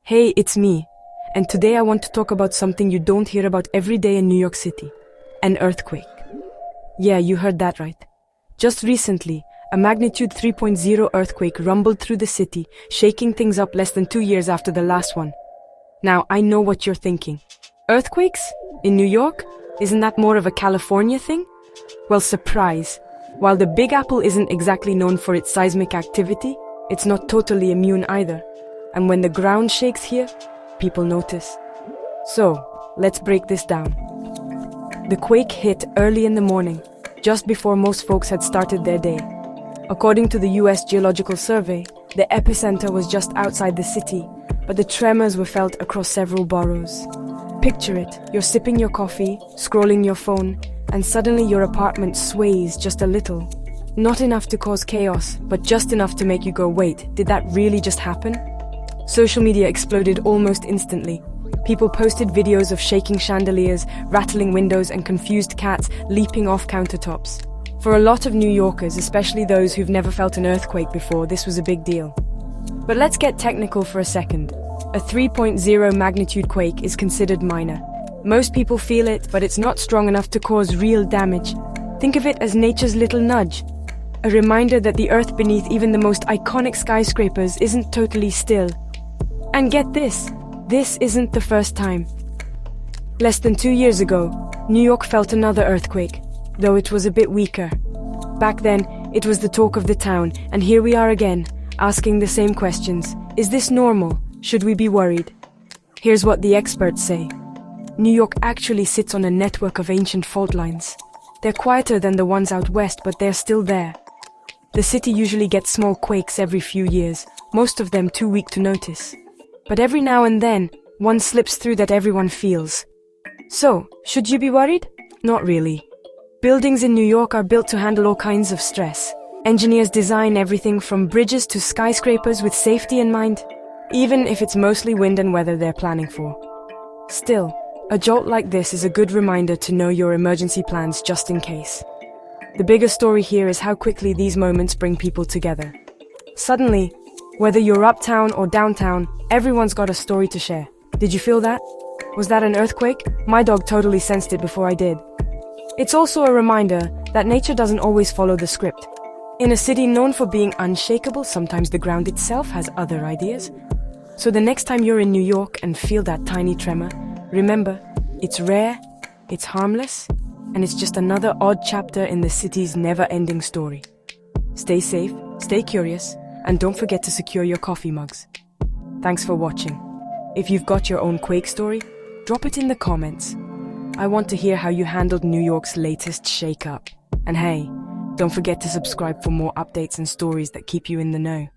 Hey, it's me. And today I want to talk about something you don't hear about every day in New York City. An earthquake. Yeah, you heard that right. Just recently, a magnitude 3.0 earthquake rumbled through the city, shaking things up less than 2 years after the last one. Now, I know what you're thinking. Earthquakes? In New York? Isn't that more of a California thing? Well, surprise. While the Big Apple isn't exactly known for its seismic activity, it's not totally immune either. And when the ground shakes here, people notice. So, let's break this down. The quake hit early in the morning, just before most folks had started their day. According to the US Geological Survey, the epicenter was just outside the city, but the tremors were felt across several boroughs. Picture it, you're sipping your coffee, scrolling your phone, and suddenly your apartment sways just a little. Not enough to cause chaos, but just enough to make you go, wait, did that really just happen? Social media exploded almost instantly. People posted videos of shaking chandeliers, rattling windows, and confused cats leaping off countertops. For a lot of New Yorkers, especially those who've never felt an earthquake before, this was a big deal. But let's get technical for a second. A 3.0 magnitude quake is considered minor. Most people feel it, but it's not strong enough to cause real damage. Think of it as nature's little nudge. A reminder that the earth beneath even the most iconic skyscrapers isn't totally still. And get this isn't the first time. Less than 2 years ago, New York felt another earthquake, though it was a bit weaker. Back then, it was the talk of the town, and here we are again, asking the same questions. Is this normal? Should we be worried? Here's what the experts say. New York actually sits on a network of ancient fault lines. They're quieter than the ones out west, but they're still there. The city usually gets small quakes every few years, most of them too weak to notice. But every now and then, one slips through that everyone feels. So, should you be worried? Not really. Buildings in New York are built to handle all kinds of stress. Engineers design everything from bridges to skyscrapers with safety in mind, even if it's mostly wind and weather they're planning for. Still, a jolt like this is a good reminder to know your emergency plans just in case. The bigger story here is how quickly these moments bring people together. Suddenly, whether you're uptown or downtown, everyone's got a story to share. Did you feel that? Was that an earthquake? My dog totally sensed it before I did. It's also a reminder that nature doesn't always follow the script. In a city known for being unshakable, sometimes the ground itself has other ideas. So the next time you're in New York and feel that tiny tremor, remember, it's rare, it's harmless, and it's just another odd chapter in the city's never-ending story. Stay safe, stay curious, and don't forget to secure your coffee mugs. Thanks for watching. If you've got your own quake story, drop it in the comments. I want to hear how you handled New York's latest shake-up. And hey, don't forget to subscribe for more updates and stories that keep you in the know.